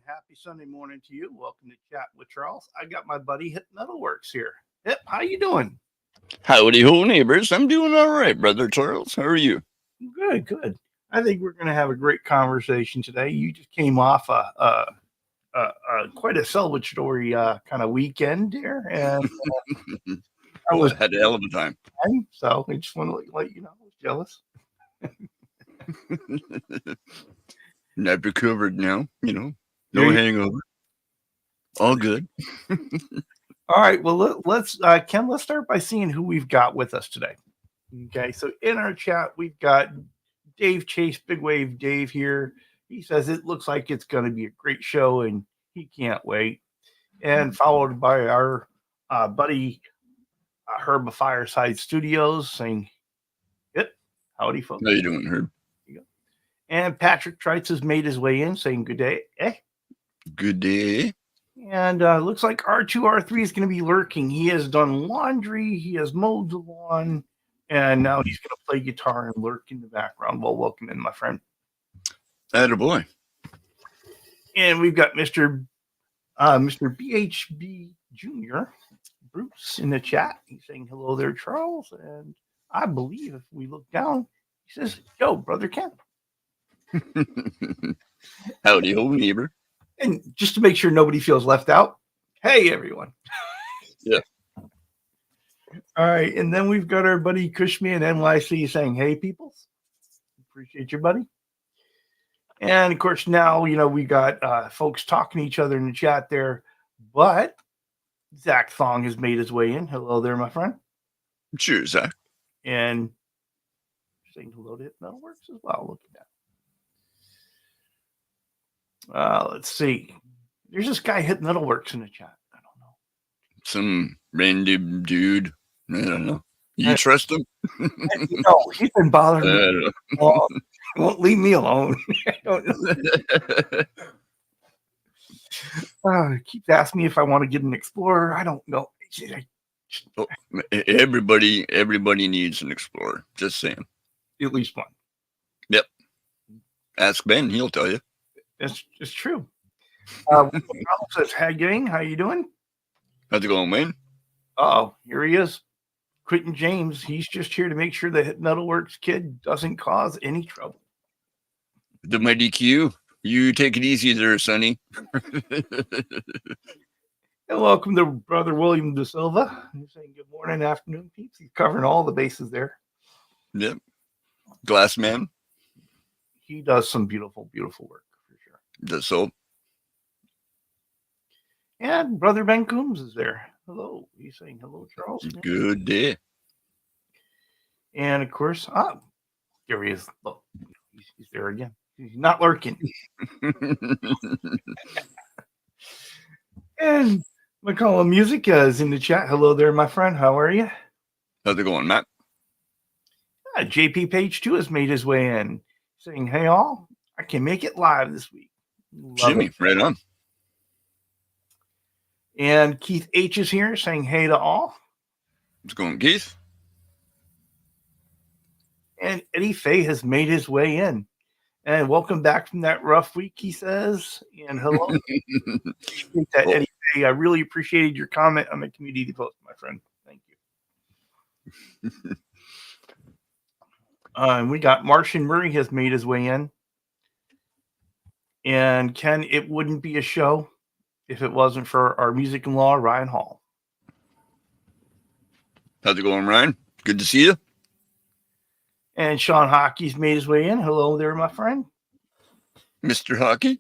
happy Sunday morning to you. Welcome to Chat with Charles. I got my buddy Hipmetalworx here. Hip, how you doing? Howdy ho, neighbors. I'm doing all right, brother Charles. How are you? Good, good. I think we're going to have a great conversation today. You just came off quite a celebratory kind of weekend there, and I was had a hell of a time. so I just want to let you know I was jealous. I've recovered now, no hangover. All good. All right. Well, let's Ken, let's start by seeing who we've got with us today. Okay. So in our chat, we've got Dave Chase, Big Wave Dave here. He says it looks like it's going to be a great show and he can't wait. And followed by our buddy Herb of Fireside Studios saying, "Yep, howdy, folks. How you doing, Herb?" And Patrick Trites has made his way in saying, "Good day." Good day. And looks like R2R3 is going to be lurking. He has done laundry. He has mowed the lawn. And now he's going to play guitar and lurk in the background. Well, welcome in, my friend. Attaboy. And we've got Mr. BHB Jr., Bruce, in the chat. He's saying, "Hello there, Charles." And I believe if we look down, he says, "Yo, brother Ken." Howdy ho, neighbor. And just to make sure nobody feels left out, hey, everyone. Yeah. All right. And then we've got our buddy Cushman NYC saying, "Hey, peoples. Appreciate you, buddy." And, of course, now, we got folks talking to each other in the chat there. But Zach Thong has made his way in. Hello there, my friend. Cheers, Zach. And saying hello to Hipmetalworx as well. Look at that. Let's see. There's this guy Hipmetalworx in the chat. I don't know. Some random dude. I don't know. You trust him? No, he's been bothering me. Well, he won't leave me alone. I don't know. Keeps asking me if I want to get an Explorer. I don't know. Everybody needs an Explorer. Just saying. At least one. Yep. Ask Ben. He'll tell you. It's true. Says, "Hey, gang, how you doing?" How's it going, man? Oh, here he is. Quentin James. He's just here to make sure the Hipmetalworx kid doesn't cause any trouble. The mighty Q. You take it easy there, Sonny. And welcome to Brother William De Silva. He's saying good morning, afternoon, peeps. He's covering all the bases there. Yep. Glass man. He does some beautiful, beautiful work for sure. Does so. And Brother Ben Coombs is there. Hello. He's saying hello, Charles. Good day. And of course, here he is. Look, he's there again. He's not lurking. And McCollum Music is in the chat. Hello there, my friend. How are you? How's it going, Matt? JP Page 2 has made his way in, saying, "Hey, all, I can make it live this week." Jimmy, right on. And Keith H is here saying, "Hey to all." What's going, Keith? And Eddie Fay has made his way in. And welcome back from that rough week, he says. And hello. Appreciate that, Eddie Fay. I really appreciated your comment on the community post, my friend. Thank you. And we got Martian Murray has made his way in. And Ken, it wouldn't be a show if it wasn't for our music-in-law, Ryan Hall. How's it going, Ryan? Good to see you. And Sean Hockey's made his way in. Hello there, my friend. Mr. Hockey.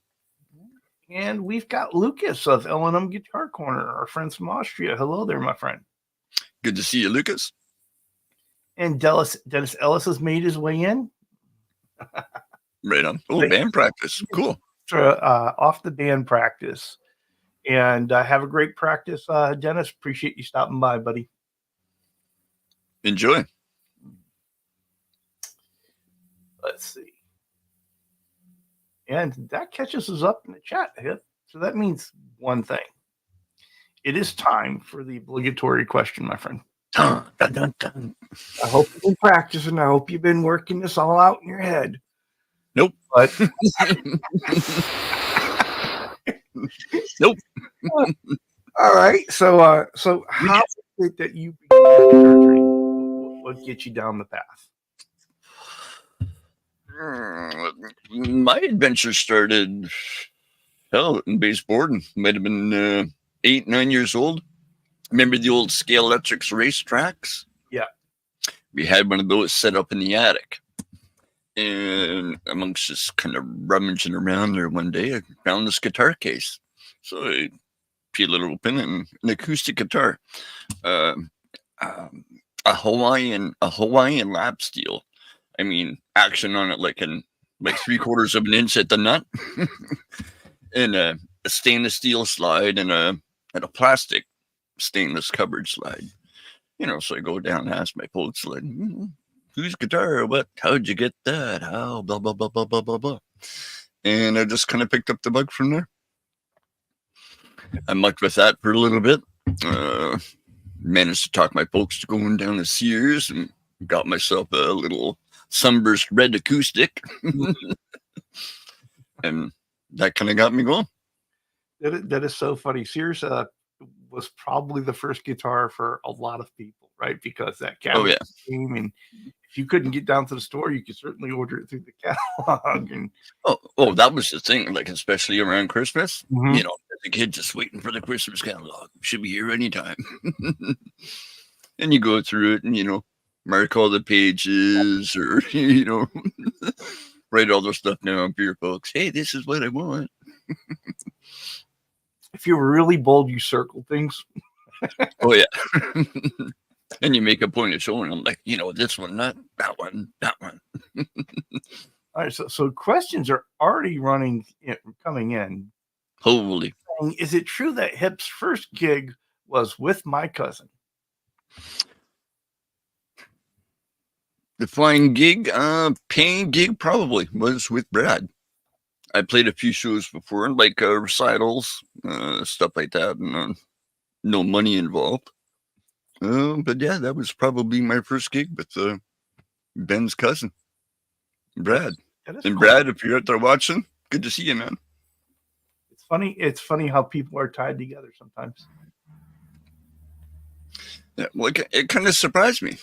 And we've got Lucas of L&M Guitar Corner, our friends from Austria. Hello there, my friend. Good to see you, Lucas. And Dennis Ellis has made his way in. Right on. Oh, band practice. Cool. Off the band practice. And have a great practice, Dennis. Appreciate you stopping by, buddy. Enjoy. Let's see. And that catches us up in the chat. So that means one thing. It is time for the obligatory question, my friend. Dun, dun, dun. I hope you've been practicing. I hope you've been working this all out in your head. Nope. But Nope. All right. So how is it that you began your guitar training? What gets you down the path? My adventure started, hell, in baseboarding. Might have been 8, 9 years old. Remember the old Scale Electrics racetracks? Yeah. We had one of those set up in the attic. And amongst just kind of rummaging around there one day, I found this guitar case. So I peeled it open, and an acoustic guitar. Uh, a Hawaiian lap steel. I mean, action on it like 3/4 of an inch at the nut, and a stainless steel slide, and a plastic stainless covered slide. So I go down and ask my folks, like, whose guitar? What? How'd you get that? How? Blah blah blah blah blah blah blah. And I just kind of picked up the bug from there. I mucked with that for a little bit. Managed to talk my folks to going down to Sears and got myself a little sunburst red acoustic. And that kind of got me going. That is so funny. Sears was probably the first guitar for a lot of people, right? Because that catalog came, and if you couldn't get down to the store, you could certainly order it through the catalog. And that was the thing, like especially around Christmas. As a kid, just waiting for the Christmas catalog. Should be here anytime. And you go through it, and mark all the pages, or write all the stuff down for your folks. Hey, this is what I want. If you were really bold, you circle things. Oh yeah. And you make a point of showing them, like, this one, not that one, that one. All right, so questions are already coming in. Holy. Is it true that Hip's first gig was with my cousin? The flying gig, paying gig probably was with Brad. I played a few shows before, like recitals, stuff like that, and no money involved. But yeah, that was probably my first gig with Ben's cousin, Brad. And cool. Brad, if you're out there watching, good to see you, man. It's funny how people are tied together sometimes. Yeah, well, it kind of surprised me.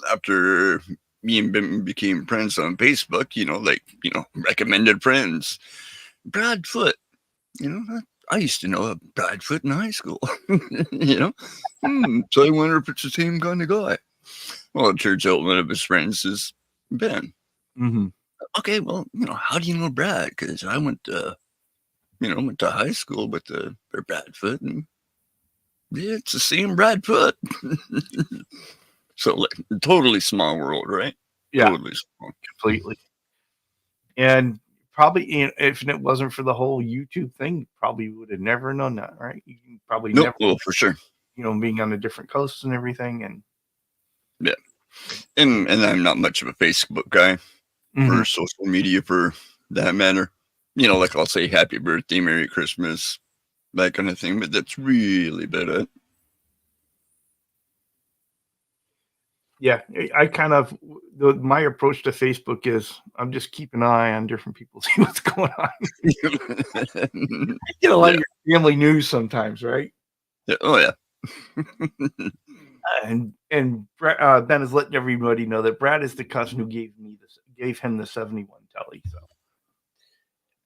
After me and Ben became friends on Facebook, recommended friends. Brad Foote, I used to know a Brad Foote in high school, So I wonder if it's the same kind of guy. Well, it turns out one of his friends is Ben. Mm-hmm. Okay, well, how do you know Brad? Because I went to high school with Brad Foote, and yeah, it's the same Brad Foote. So, like, totally small world, right? Yeah, totally small. Completely. And probably, if it wasn't for the whole YouTube thing, probably would have never known that, right? You probably never. Oh, for sure. Being on the different coasts and everything, and yeah. And I'm not much of a Facebook guy or social media for that matter. Like I'll say happy birthday, Merry Christmas, that kind of thing, but that's really about it. Yeah, I kind of, my approach to Facebook is I'm just keeping an eye on different people, see what's going on. You get a lot of your family news sometimes, right? Yeah. Oh yeah. And Ben is letting everybody know that Brad is the cousin who gave him the 71 telly. So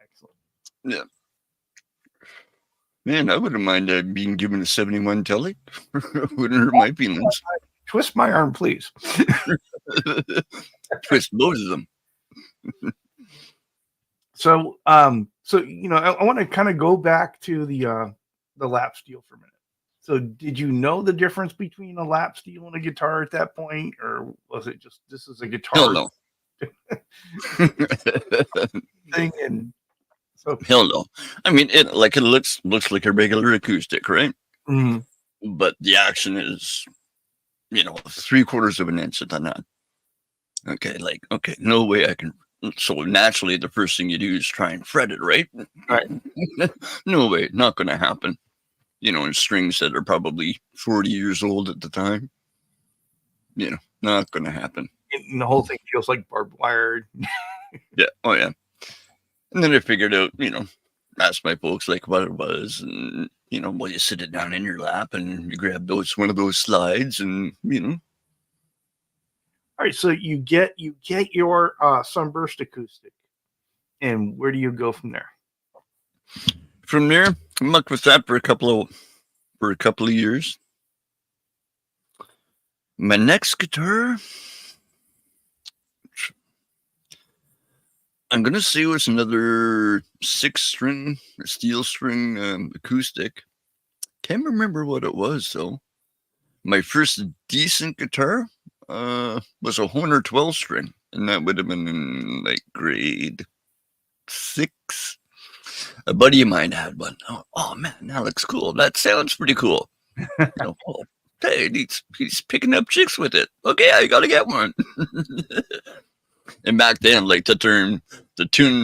excellent. Yeah. Man, I wouldn't mind being given a 71 telly. Wouldn't hurt my feelings. Twist my arm, please. Twist both of them. So I want to kind of go back to the lap steel for a minute. So did you know the difference between a lap steel and a guitar at that point, or was it just this is a guitar? Hell no. Thing, and so hell no. I mean, it looks like a regular acoustic, right? Mm-hmm. But the action is 3/4 of an inch at the nut. Okay, no way I can. So naturally, the first thing you do is try and fret it, right? Right. No way, not going to happen. And strings that are probably 40 years old at the time. Not going to happen. And the whole thing feels like barbed wire. Yeah. Oh yeah. And then I figured out, asked my folks like what it was, and well, you sit it down in your lap and you grab one of those slides, and All right, so you get your Sunburst acoustic, and where do you go from there? From there, I mucked with that for a couple of years. My next guitar, I'm gonna say, was another 6-string steel string acoustic. Can't remember what it was though. My first decent guitar was a Horner 12-string, and that would have been in like grade 6. A buddy of mine had one. Oh man, that looks cool. That sounds pretty cool. Hey, he's picking up chicks with it. Okay, I gotta get one. And back then, like the tune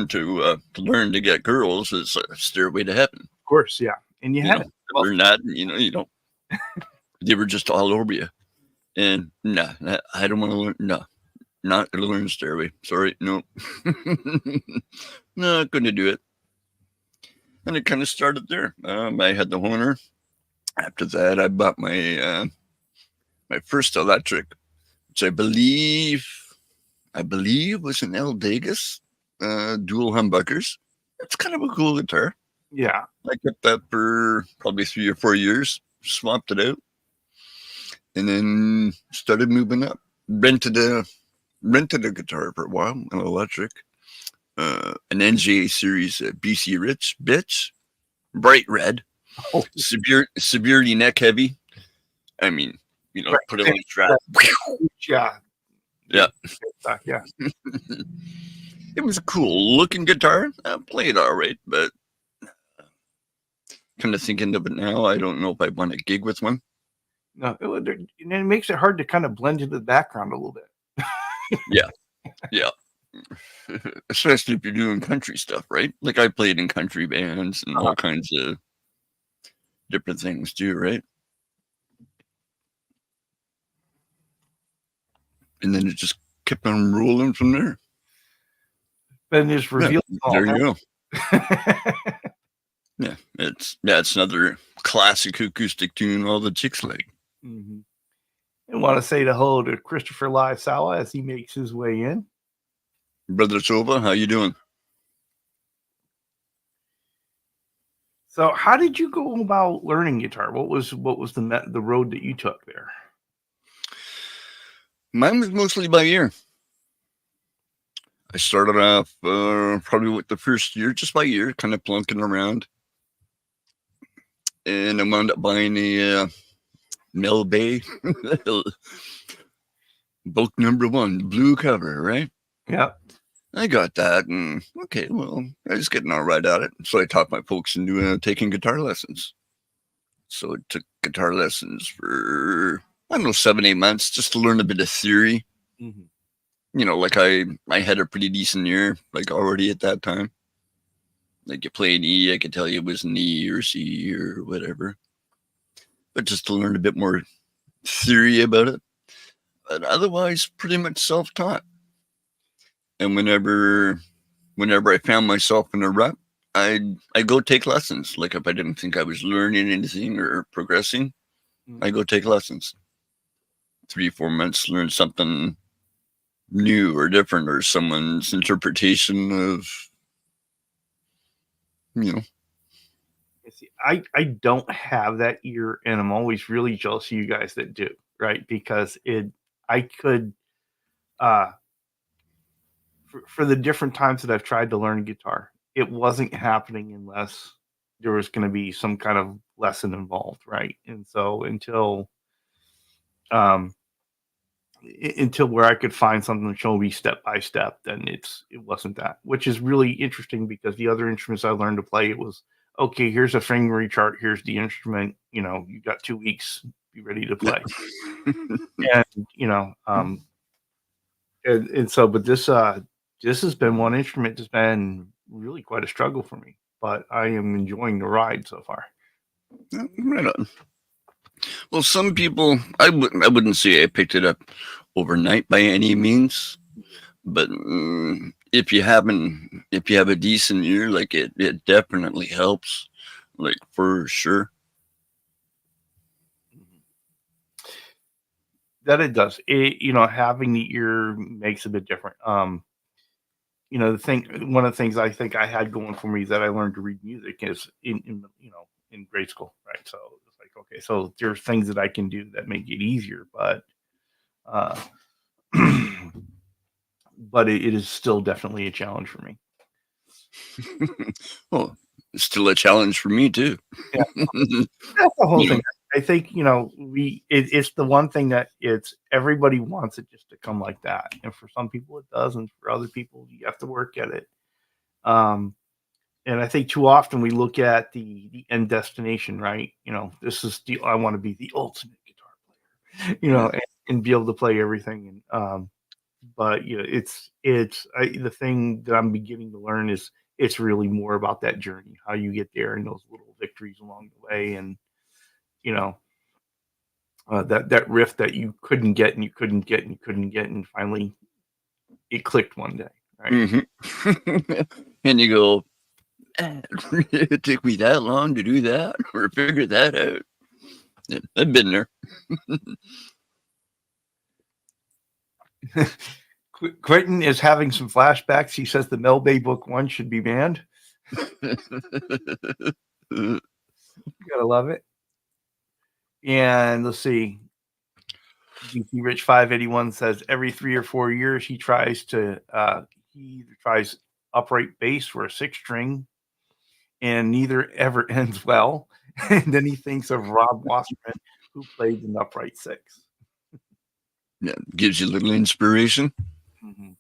to learn to get girls is Stairway to Heaven. Of course, yeah. And you had to learn that, you don't. They were just all over you. And no, I don't want to learn. No, not going to learn Stairway. Sorry, no. Not going to do it. And it kind of started there. I had the Horner. After that, I bought my my first electric, which I believe was an El Degas dual humbuckers. It's kind of a cool guitar. Yeah. I kept that for probably 3 or 4 years, swapped it out, and then started moving up. Rented a guitar for a while, an electric, an NJ series BC Rich bitch, bright red, severely neck heavy. I mean, right. Put it on the strap. Yeah. Yeah. Yeah. It was a cool looking guitar. I played all right, but kind of thinking of it now, I don't know if I want to gig with one. No, it makes it hard to kind of blend into the background a little bit. Yeah. Especially if you're doing country stuff, right? Like I played in country bands and all kinds of different things too, right? And then it just kept on rolling from there. Then just revealed. There you go. Yeah, it's another classic acoustic tune all the chicks like. Mm-hmm. I want to say hello to Christopher Lisawa as he makes his way in. Brother Sova, how you doing? So, how did you go about learning guitar? What was the road that you took there? Mine was mostly by ear. I started off probably with the first year just by ear, kind of plunking around, and I wound up buying a Mel Bay book number 1, blue cover, right? Yeah. I got that, and okay, well, I was getting all right at it. So I taught my folks into taking guitar lessons. So I took guitar lessons for, 7-8 months just to learn a bit of theory. Mm-hmm. Like I had a pretty decent ear, like already at that time. Like you play an E, I could tell you it was an E or C or whatever. But just to learn a bit more theory about it. But otherwise, pretty much self-taught. And whenever I found myself in a rut, I'd go take lessons. Like if I didn't think I was learning anything or progressing, I go take lessons. 3-4 months, learn something new or different, or someone's interpretation of, See, I don't have that ear, and I'm always really jealous of you guys that do, right? Because I could, for the different times that I've tried to learn guitar, it wasn't happening unless there was going to be some kind of lesson involved, right? And so until where I could find something to show me step by step, then it wasn't that, which is really interesting because the other instruments I learned to play, it was, okay, here's a fingery chart, here's the instrument, you got 2 weeks, be ready to play. And so, but this has been one instrument that's been really quite a struggle for me, but I am enjoying the ride so far. Right on. Well, some people, I wouldn't say I picked it up overnight by any means, but if you haven't if you have a decent ear, like it definitely helps, like for sure. That it does. Having the ear makes a bit different. One of the things I think I had going for me is that I learned to read music is in grade school, right? So it's like, okay, so there's things that I can do that make it easier, but uh, but it is still definitely a challenge for me. Well, it's still a challenge for me too. Yeah, that's the whole You know, thing. I think it's the one thing that it's everybody wants it just to come like that, and for some people it does, and for other people you have to work at it. Um, and I think too often we look at the end destination, right? This is the I want to be the ultimate guitar player, and be able to play everything. But the thing that I'm beginning to learn is it's really more about that journey, how you get there, and those little victories along the way, and you know that riff that you couldn't get and you couldn't get and you couldn't get, and finally it clicked one day, right? and you go, it took me that long to do that or figure that out. Yeah, I've been there. Quentin is having some flashbacks. He says the Mel Bay Book 1 should be banned. You gotta love it. And let's see. DC Rich 581 says every 3 or 4 years he either tries upright bass for a 6-string, and neither ever ends well. And then he thinks of Rob Wasserman, who played an upright 6. Yeah, gives you a little inspiration Mm-hmm.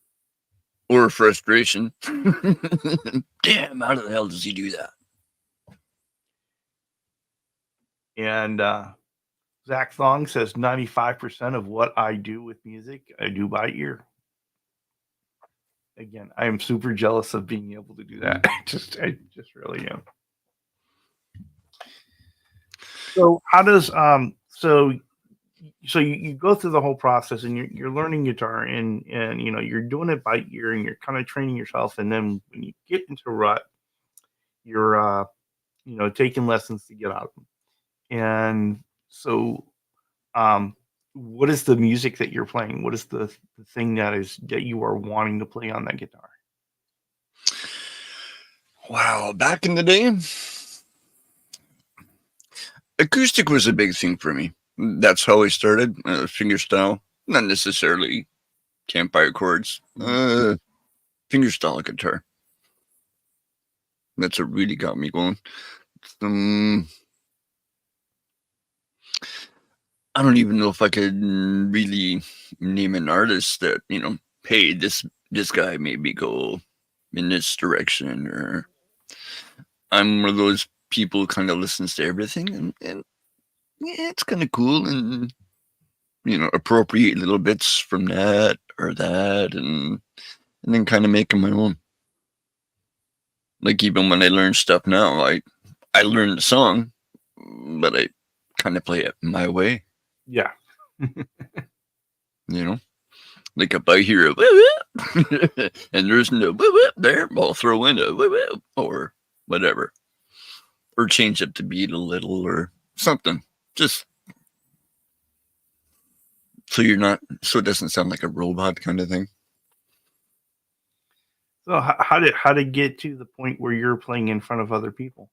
or frustration. Damn, how the hell does he do that? And Zach Thong says 95% of what I do with music, I do by ear. Again, I am super jealous of being able to do that. I just really am. So how does so you go through the whole process and you're learning guitar and you're doing it by ear and you're kind of training yourself, and then when you get into a rut, you're taking lessons to get out of them. And so what is the music that you're playing? What is the thing that you are wanting to play on that guitar? Wow, back in the day, acoustic was a big thing for me. That's how I started. Fingerstyle, not necessarily campfire chords. Fingerstyle guitar. That's what really got me going. I don't even know if I could really name an artist that, hey, this guy made me go in this direction, or I'm one of those people who kind of listens to everything, and yeah, it's kind of cool, and appropriate little bits from that or that, and then kind of making my own. Like even when I learn stuff now, I learn the song, but I kind of play it my way. Yeah. Like if I hear a woo-woo, and there's no woo-woo there, I'll throw in a woo-woo or whatever, or change up the beat a little or something, just so it doesn't sound like a robot kind of thing. So how did get to the point where you're playing in front of other people?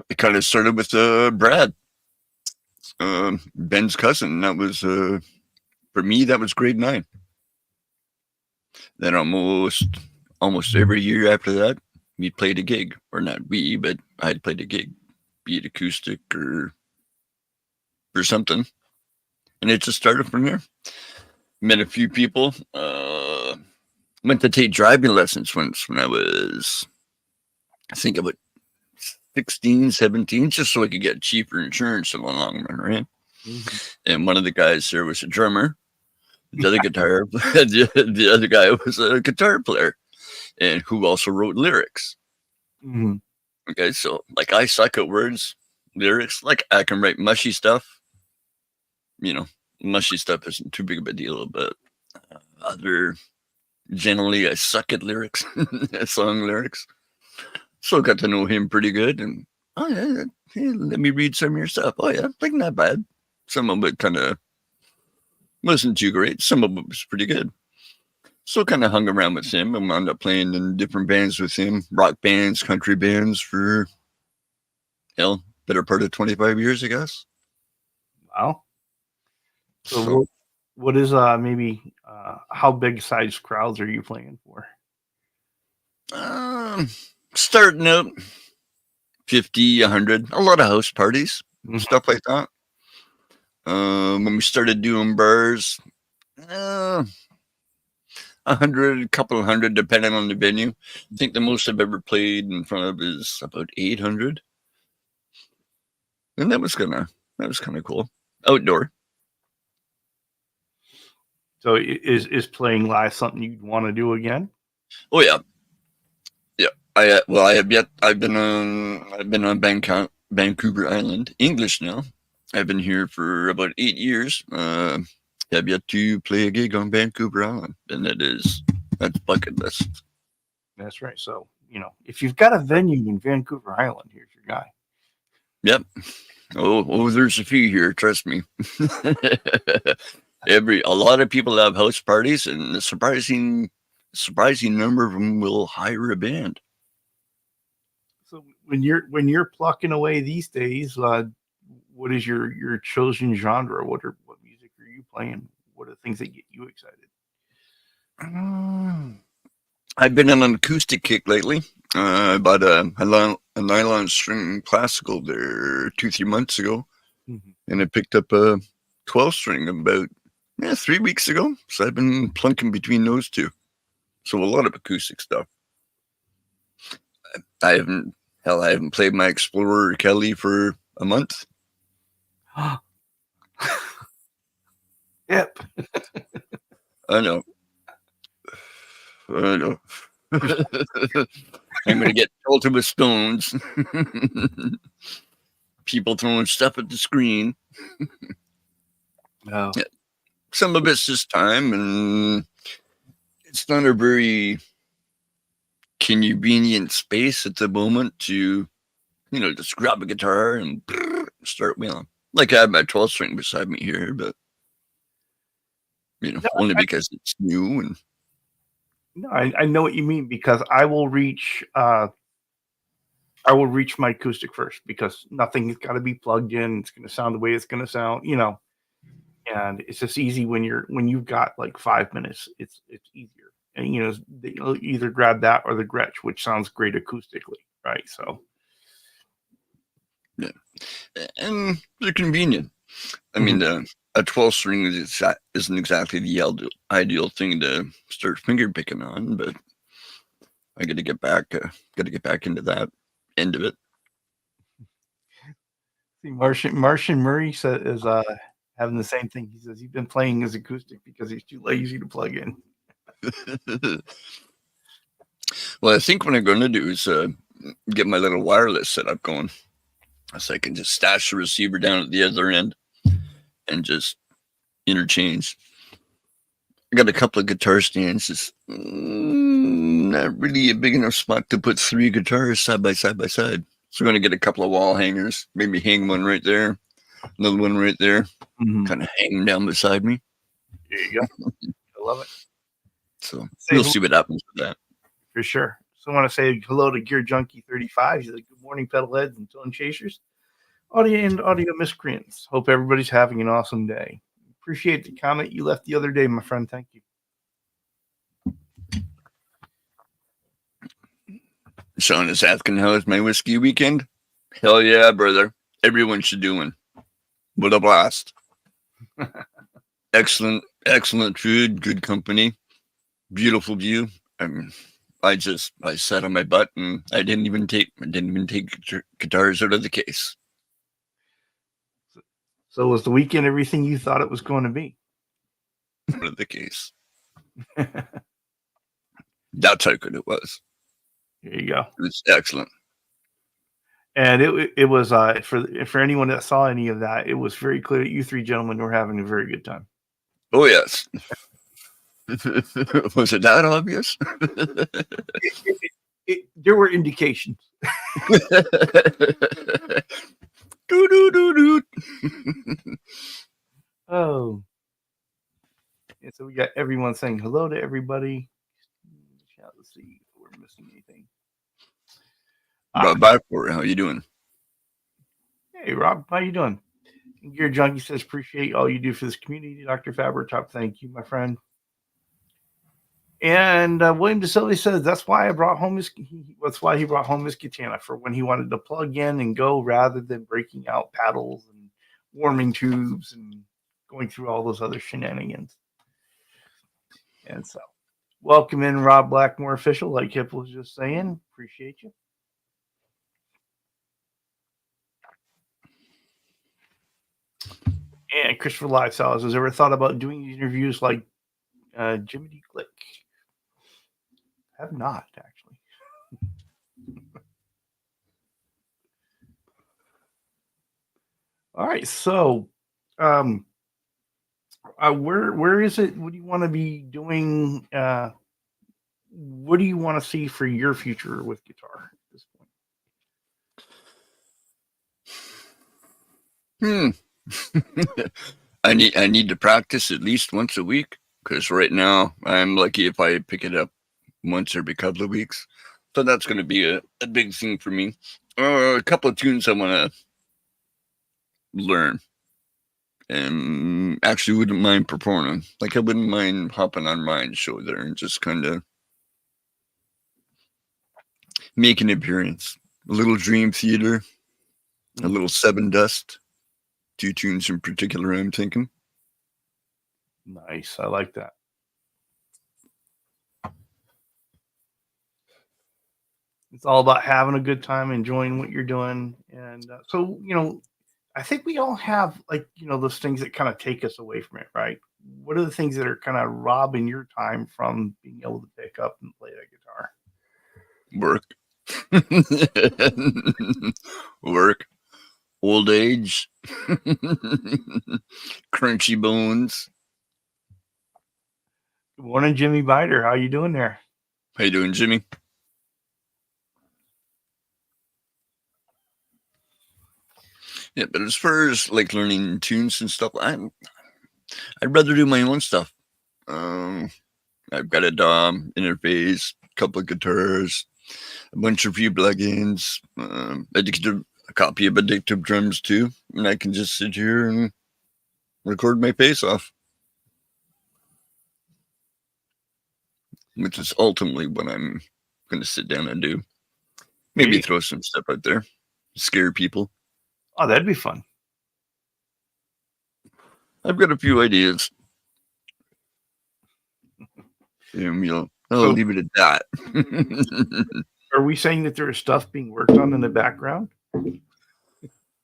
It kind of started with Brad, Ben's cousin. That was for me. That was grade 9. Then almost every year after that, we played a gig, or not we, but I'd played a gig, be it acoustic or something, and it just started from there. Met a few people. Went to take driving lessons once when I was, I think, about 16, 17, just so I could get cheaper insurance in the long run, right? Mm-hmm. And one of the guys there was a drummer. The other the other guy was a guitar player, and who also wrote lyrics. Mm-hmm. Okay, so like I suck at words, lyrics. Like I can write mushy stuff. Mushy stuff isn't too big of a deal, but other generally I suck at lyrics, song lyrics. So I got to know him pretty good, and oh yeah, let me read some of your stuff. Oh yeah, like not bad. Some of it kind of wasn't too great. Some of it was pretty good. So kind of hung around with him and wound up playing in different bands with him, rock bands, country bands for hell, better part of 25 years, I guess. Wow. So what is maybe how big size crowds are you playing for? Starting out 50, 100, a lot of house parties, stuff like that. When we started doing bars, 100, a couple of hundred, depending on the venue. I think the most I've ever played in front of is about 800, and that was kind of cool. Outdoor. So is playing live something you'd want to do again? Oh yeah. I have yet. I've been on Vancouver Island, English now. I've been here for about 8 years. Have yet to play a gig on Vancouver Island, and that's bucket list. That's right. So if you've got a venue in Vancouver Island, here's your guy. Yep. Oh, there's a few here. Trust me. A lot of people have house parties, and a surprising number of them will hire a band. So when you're plucking away these days, what is your chosen genre? What music are you playing? What are the things that get you excited? I've been on an acoustic kick lately. I bought a nylon string classical there 2-3 months ago, and I picked up a 12 string about 3 weeks ago. So I've been plunking between those two. So a lot of acoustic stuff. I haven't played my Explorer Kelly for a month. Yep. I know. I'm gonna get pelted with stones. People throwing stuff at the screen. No. Yeah. Some of it's just time, and it's not a very convenient space at the moment to, just grab a guitar and start wheeling. Like I have my 12 string beside me here, but only because it's new. And no, I know what you mean, because I will reach my acoustic first, because nothing's got to be plugged in. It's going to sound the way it's going to sound, and it's just easy when you've got like 5 minutes. It's easier, and they'll either grab that or the Gretsch, which sounds great acoustically, right? So yeah, and they're convenient. I mean, a 12 string isn't exactly the ideal thing to start finger picking on, but I got to get back into that end of it. See, Martian Murray is having the same thing. He says he's been playing his acoustic because he's too lazy to plug in. Well, I think what I'm going to do is get my little wireless setup going, so I can just stash the receiver down at the other end and just interchange. I got a couple of guitar stands. Just not really a big enough spot to put 3 guitars side by side. So we're going to get a couple of wall hangers, maybe hang one right there, another one right there, kind of hang them down beside me. There you go. I love it. So we'll see what happens with that. For sure. So I want to say hello to Gear Junkie 35. He's like, good morning, pedal heads and tone chasers, audio and audio miscreants. Hope everybody's having an awesome day. Appreciate the comment you left the other day, my friend. Thank you. Sean is asking, how is my whiskey weekend? Hell yeah, brother. Everyone should do one. What a blast. Excellent food, good company, beautiful view. I sat on my butt and I didn't even take guitars out of the case. So was the weekend everything you thought it was going to be? Out of the case. That's how good it was. There you go. It was excellent. And it was for anyone that saw any of that, it was very clear that you 3 gentlemen were having a very good time. Oh yes. Was it that obvious? There were indications. Doo-doo-doo-doo. Oh. And so we got everyone saying hello to everybody. Let's see if we're missing anything. Rob Barford, how you doing? Hey, Rob, how you doing? Gear Junkie says, appreciate all you do for this community. Dr. Faber, top thank you, my friend. And William DeSilva says that's why I brought home that's why he brought home his katana, for when he wanted to plug in and go rather than breaking out paddles and warming tubes and going through all those other shenanigans. And so, welcome in Rob Blackmore official, like Hip was just saying. Appreciate you. And Christopher Lifestyle has ever thought about doing these interviews like Jimmy D. Click? Have not, actually. All right, so where is it? What do you want to be doing? What do you want to see for your future with guitar at this point? I need to practice at least once a week, because right now I'm lucky if I pick it up once every couple of weeks. So that's going to be a big thing for me. A couple of tunes I want to learn, and actually wouldn't mind performing. Like, I wouldn't mind hopping on Ryan's show there and just kind of make an appearance. A little Dream Theater, a little Seven Dust. 2 tunes in particular I'm thinking. Nice. I like that. It's all about having a good time, enjoying what you're doing. And so, I think we all have, like, those things that kind of take us away from it, right? What are the things that are kind of robbing your time from being able to pick up and play that guitar? Work. Old age. Crunchy bones. Good morning, Jimmy Biter. How you doing there? How you doing, Jimmy? Yeah, but as far as like learning tunes and stuff, I'd rather do my own stuff. I've got a DAW interface, a couple of guitars, a bunch of few plugins, a copy of Addictive Drums too, and I can just sit here and record my face off, which is ultimately what I'm going to sit down and do. Maybe throw some stuff out there, scare people. Oh, that'd be fun. I've got a few ideas. I'll leave it at that. Are we saying that there is stuff being worked on in the background?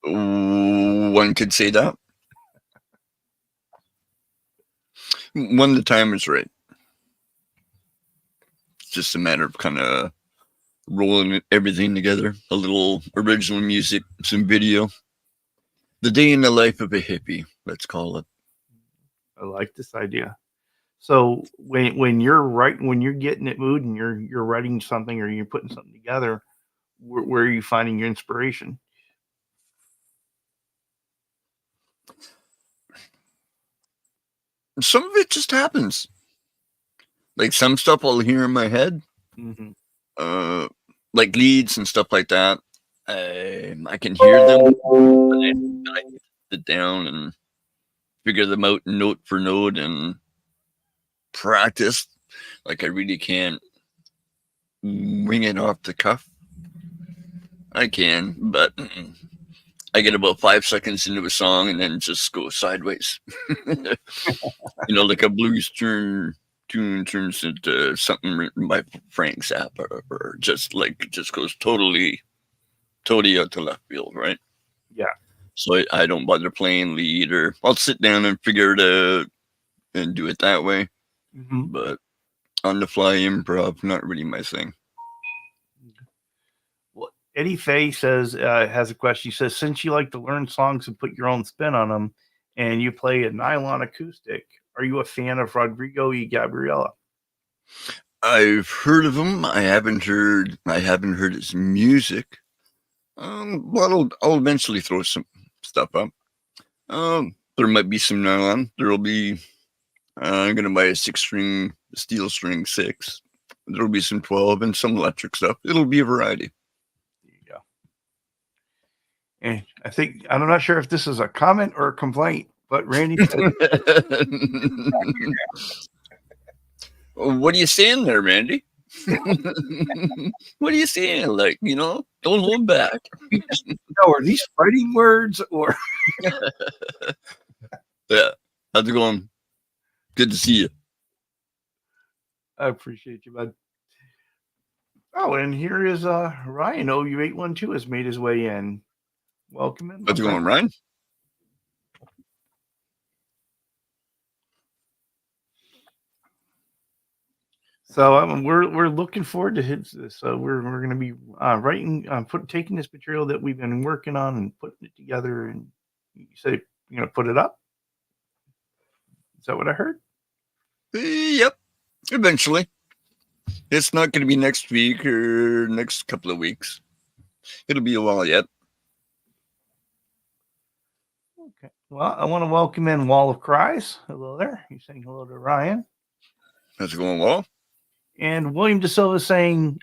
One could say that. When the time is right. It's just a matter of kind of rolling everything together. A little original music, some video. The day in the life of a hippie, let's call it. I like this idea. So when you're getting in mood and you're writing something or you're putting something together, where are you finding your inspiration? Some of it just happens. Like some stuff I'll hear in my head, like leads and stuff like that. I can hear them, but then I sit down and figure them out note for note and practice. Like, I really can't wing it off the cuff. I can, but I get about 5 seconds into a song and then just go sideways. Like a blues tune turns into something written by Frank Zappa, or just goes totally out to left field, right? Yeah. So I don't bother playing lead, or I'll sit down and figure it out and do it that way. But on the fly improv, not really my thing. Well, Eddie Faye says, has a question. He says, since you like to learn songs and put your own spin on them, and you play a nylon acoustic, Are you a fan of Rodrigo y Gabriela? I've heard of him. I haven't heard his music. But I'll eventually throw some stuff up. There might be some nylon. There'll be. I'm gonna buy a 6-string steel string 6. There'll be some 12 and some electric stuff. It'll be a variety. There you go. And I think I'm not sure if this is a comment or a complaint, but Randy said, what are you saying there, Randy? What are you saying? Like, don't hold back. "No, are these fighting words or?" Yeah, how's it going? Good to see you. I appreciate you, bud. Oh, and here is Ryan OU812 has made his way in. Welcome in. How's it going, Ryan? So we're looking forward to his. So we're going to be writing, taking this material that we've been working on and putting it together. And you say you're going to put it up. Is that what I heard? Yep. Eventually, it's not going to be next week or next couple of weeks. It'll be a while yet. Okay. Well, I want to welcome in Wall of Cries. Hello there. He's saying hello to Ryan. How's it going, Wall? And William DeSilva is saying,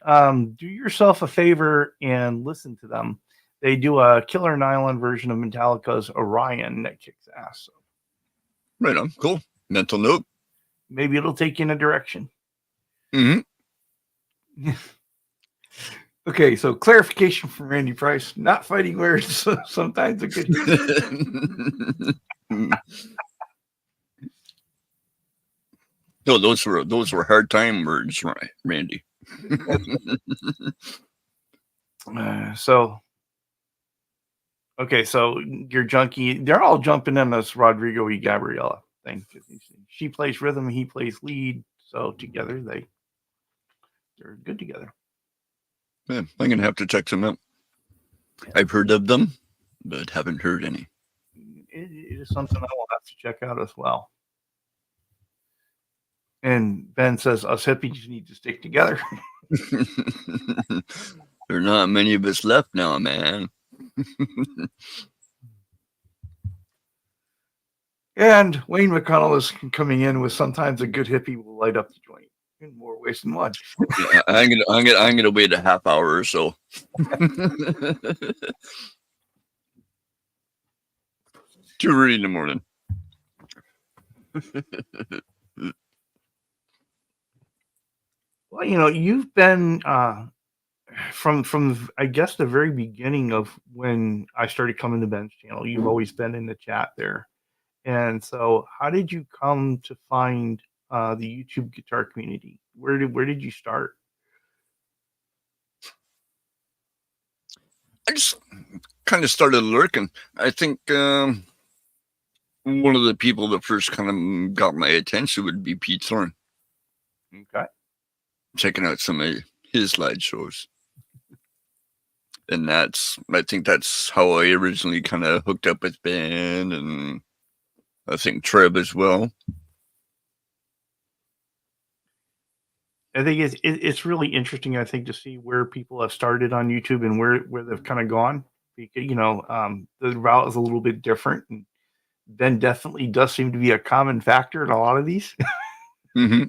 do yourself a favor and listen to them. They do a killer nylon version of Metallica's Orion that kicks ass. So right on. Cool. Mental note. Maybe it'll take you in a direction. Mm-hmm. Okay, so clarification from Randy Price. Not fighting words. Sometimes a good. No, those were hard time words, right, Randy? So your junkie, they're all jumping in this Rodrigo y Gabriela thing. She plays rhythm, he plays lead, so together they're good together. Yeah, I'm gonna have to check them out. I've heard of them, but haven't heard any. It is something I will have to check out as well. And Ben says us hippies need to stick together. There are not many of us left now, man. And Wayne McConnell is coming in with sometimes a good hippie will light up the joint in more ways than one. Yeah, I'm gonna wait a half hour or so. 2 early in the morning. Well, you've been from I guess the very beginning of when I started coming to Ben's channel. You've always been in the chat there. And so how did you come to find the YouTube guitar community? Where did you start? I just kind of started lurking. I think one of the people that first kind of got my attention would be Pete Thorne. Okay. Checking out some of his live shows. And I think that's how I originally kind of hooked up with Ben, and I think Trev as well. I think it's really interesting, I think, to see where people have started on YouTube and where they've kind of gone. Because, the route is a little bit different. And Ben definitely does seem to be a common factor in a lot of these. Mm-hmm.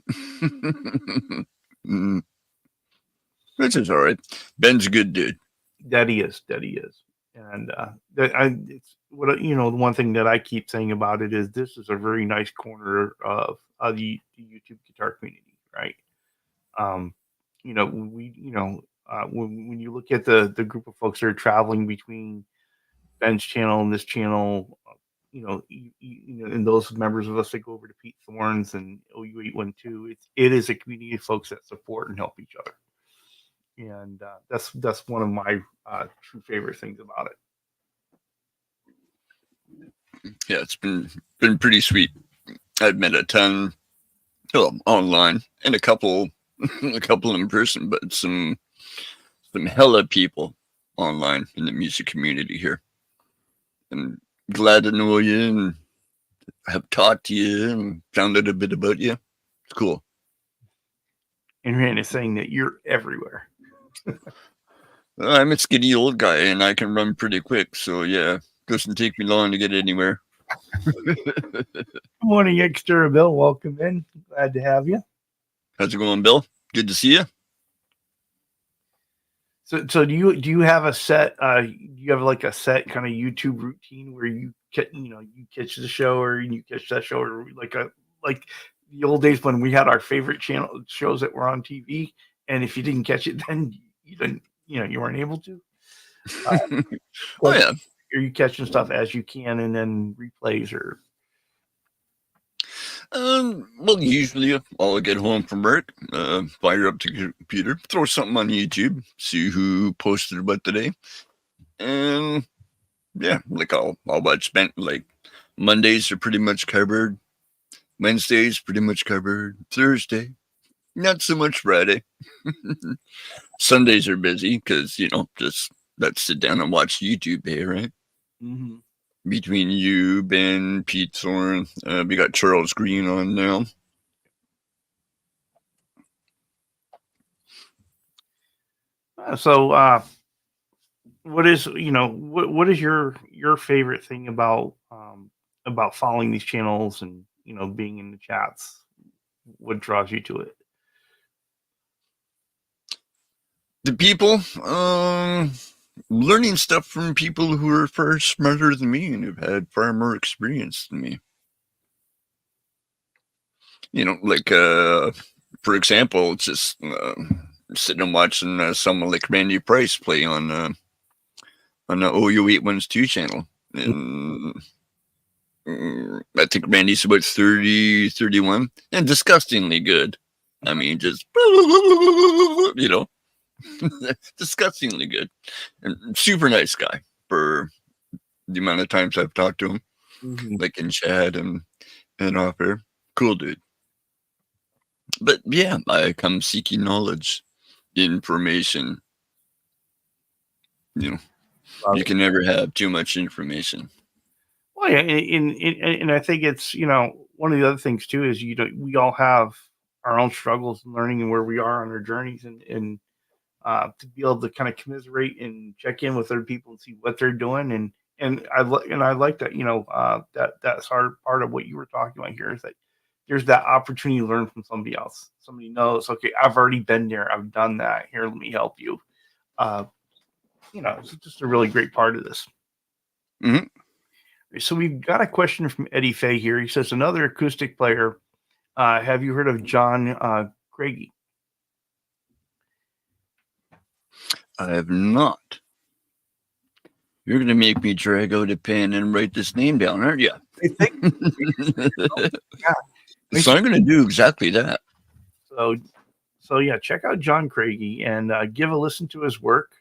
Which is all right. Ben's a good dude. That he is. And it's what the one thing that I keep saying about it is this is a very nice corner of the YouTube guitar community, right? When you look at the group of folks that are traveling between Ben's channel and this channel, and those members of us that go over to Pete Thorne's and OU812, it is a community of folks that support and help each other. And that's one of my true favorite things about it. Yeah, it's been pretty sweet. I've met a ton online and a couple in person, but some hella people online in the music community here. And glad to know you and have talked to you and found out a bit about you. It's cool. And Rand is saying that you're everywhere. I'm a skinny old guy and I can run pretty quick. So, yeah, doesn't take me long to get anywhere. Good morning, Extra Bill. Welcome in. Glad to have you. How's it going, Bill? Good to see you. So do you have a set? Do you have like a set kind of YouTube routine where you catch the show or you catch that show, or like the old days when we had our favorite channel shows that were on TV, and if you didn't catch it, then you didn't, you weren't able to. Oh yeah. Are you catching stuff as you can and then replays or? Well, usually I'll get home from work, fire up the computer, throw something on YouTube, see who posted about today, and yeah, like I'll watch. Like Mondays are pretty much covered, Wednesdays pretty much covered, Thursday not so much, Friday. Sundays are busy because just let's sit down and watch YouTube day, right? Mm-hmm. Between you, Ben, Pete Thorne, we got Charles Green on now. So, what is what is your favorite thing about following these channels and being in the chats? What draws you to it? The people, learning stuff from people who are far smarter than me and who've had far more experience than me. Like for example, just sitting and watching someone like Randy Price play on the OU812 channel, and I think Randy's about 30, 31, and disgustingly good. I mean, just disgustingly good, and super nice guy for the amount of times I've talked to him, like in chat and off air. Cool dude. But yeah, I come seeking knowledge, information. You can never have too much information. Well, yeah, and I think it's one of the other things too is we all have our own struggles in learning and where we are on our journeys, and to be able to kind of commiserate and check in with other people and see what they're doing, and I like that that's part of what you were talking about here is that there's that opportunity to learn from somebody else. Somebody knows, okay, I've already been there, I've done that. Here, let me help you. It's just a really great part of this. Mm-hmm. So we've got a question from Eddie Fay here. He says, another acoustic player. Have you heard of John Craigie? I have not. You're going to make me drag out a pen and write this name down, aren't you? I think. Yeah. So I'm going to do exactly that. So yeah, check out John Craigie and give a listen to his work.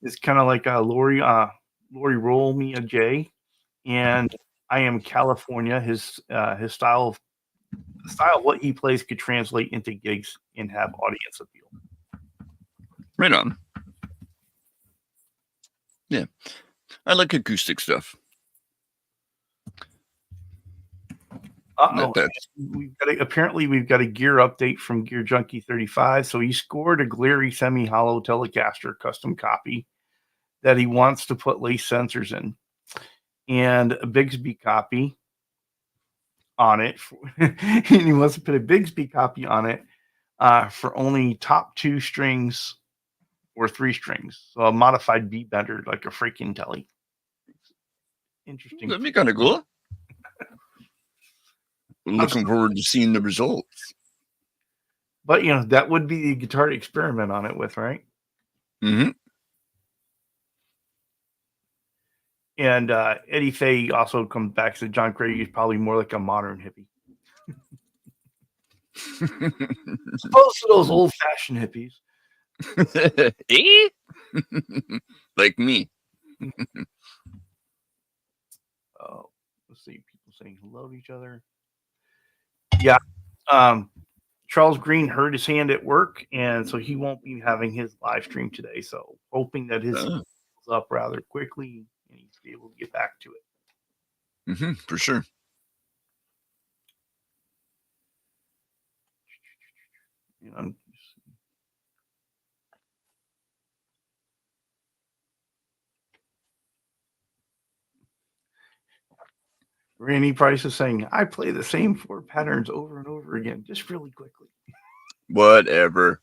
It's kind of like Lori Roll Me a J, and I Am California. His style of what he plays could translate into gigs and have audience appeal. Right on. Yeah, I like acoustic stuff. Apparently we've got a gear update from Gear Junkie 35. So he scored a Gleary semi-hollow Telecaster custom copy that he wants to put lace sensors in, and a Bigsby copy on it. And he wants to put a Bigsby copy on it for only top 2 strings or 3 strings. So a modified B bender, like a freaking telly. Interesting. That'd be kind of cool. Looking forward to seeing the results. But that would be the guitar to experiment on it with, right? Mm-hmm. And Eddie Fay also comes back and said John Craigie is probably more like a modern hippie. Most of those old-fashioned hippies. Like me. Let's see, people saying hello to each other. Yeah. Charles Green hurt his hand at work, and so he won't be having his live stream today. So hoping that his up rather quickly and he's be able to get back to it. For sure. You know, Randy Price is saying, I play the same 4 patterns over and over again, just really quickly. Whatever.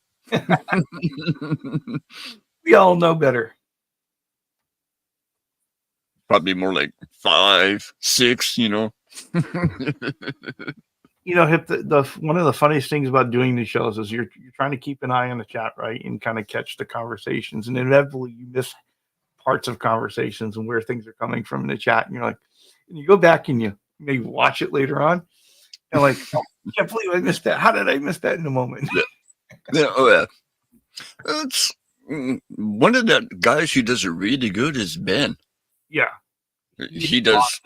We all know better. Probably more like 5, 6, you know. You know, the one of the funniest things about doing these shows is you're trying to keep an eye on the chat, right, and kind of catch the conversations, and inevitably you miss parts of conversations and where things are coming from in the chat, and you're like, and you go back and you maybe watch it later on, and like, oh, I can't believe I missed that. How did I miss that in a moment? Yeah, oh yeah. That's one of the guys who does it really good is Ben. Yeah, He does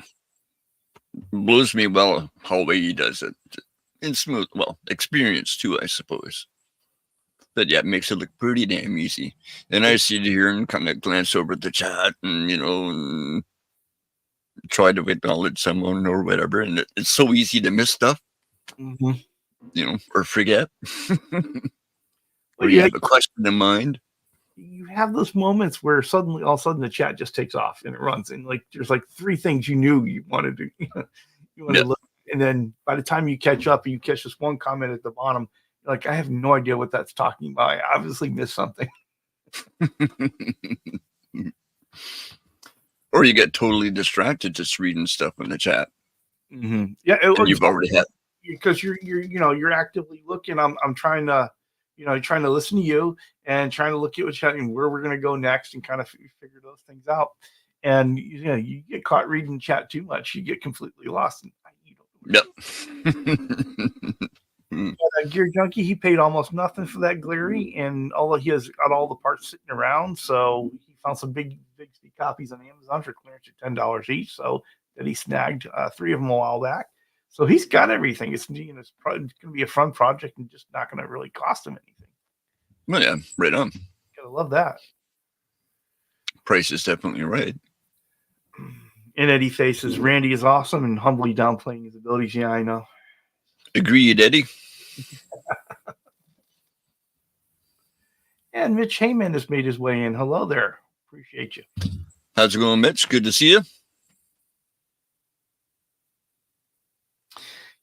blows me well how way he does it. And smooth, well, experience too, I suppose. But yeah, it makes it look pretty damn easy. And I sit here and kind of glance over the chat and, you know, and try to acknowledge someone or whatever. And it's so easy to miss stuff, you know, or forget. Or you have a question in mind. You have those moments where suddenly, all of a sudden, the chat just takes off and it runs, and like there's like 3 things you knew you wanted to, you want to look, and then by the time you catch up, you catch this one comment at the bottom. You're like, I have no idea what that's talking about. I obviously missed something. Or you get totally distracted just reading stuff in the chat. Yeah, you've already had, because you're actively looking. I'm trying to, trying to listen to you and trying to look at what's happening, where we're going to go next, and kind of figure those things out. And you get caught reading chat too much, you get completely lost. And Gear Junkie, he paid almost nothing for that Glary, and he has got all the parts sitting around. So he found some big copies on Amazon for clearance at $10 each. So that he snagged 3 of them a while back. So he's got everything. It's going to be a fun project and just not going to really cost him anything. Well, yeah, right on. Gotta love that. Price is definitely right. And Eddie faces Randy is awesome and humbly downplaying his abilities. Yeah, I know. Agreed, Eddie. And Mitch Heyman has made his way in. Hello there. Appreciate you. How's it going, Mitch? Good to see you.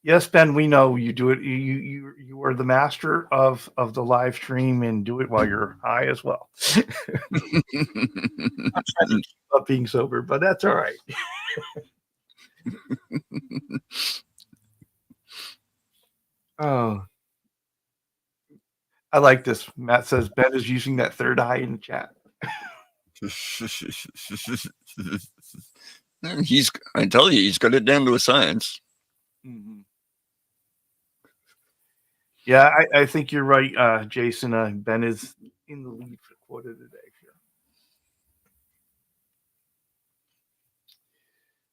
Yes, Ben, we know you do it. You are the master of the live stream, and do it while you're high as well. I'm trying to keep up being sober, but that's all right. Oh, I like this. Matt says Ben is using that third eye in the chat. I tell you, he's got it down to a science. Yeah, I think you're right, Jason. Ben is in the lead for quote of the day here.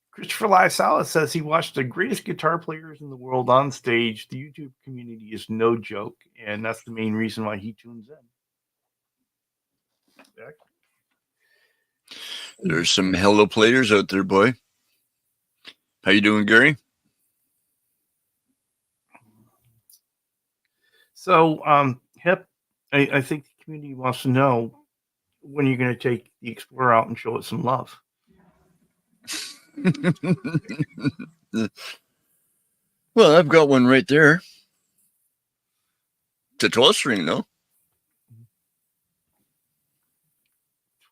Christopher Lisalis says he watched the greatest guitar players in the world on stage. The YouTube community is no joke, and that's the main reason why he tunes in. There's some hello players out there, boy. How you doing, Gary? So, Hip, I think the community wants to know when you're going to take the Explorer out and show it some love. Well, I've got one right there. It's a 12-string, no?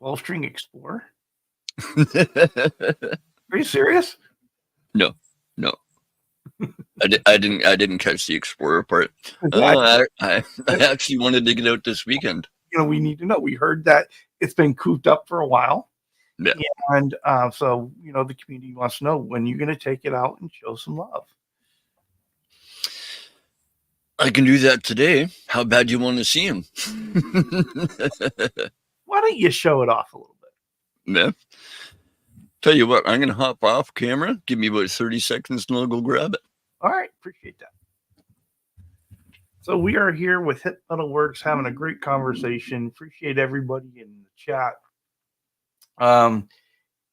12-string Explorer? Are you serious? No. I didn't catch the Explorer part. I actually wanted to get out this weekend. We need to know. We heard that it's been cooped up for a while. Yeah. And so, the community wants to know when you're going to take it out and show some love. I can do that today. How bad do you want to see him? Why don't you show it off a little bit? Yeah. Tell you what, I'm going to hop off camera. Give me about 30 seconds and I'll go grab it. All right. Appreciate that. So we are here with Hipmetalworx having a great conversation. Appreciate everybody in the chat.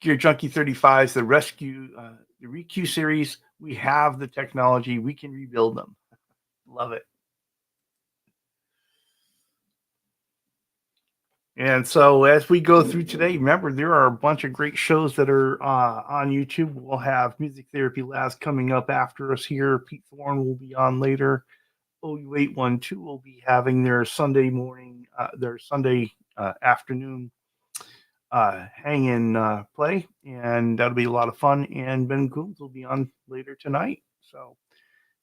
Gear Junkie 35 the rescue The ReQ series, we have the technology. We can rebuild them. Love it. And so as we go through today, remember, there are a bunch of great shows that are on YouTube. We'll have Music Therapy Labs coming up after us here. Pete Thorne will be on later. OU812 will be having their Sunday morning, their Sunday afternoon hang in play, and that'll be a lot of fun. And Ben Coombs will be on later tonight. So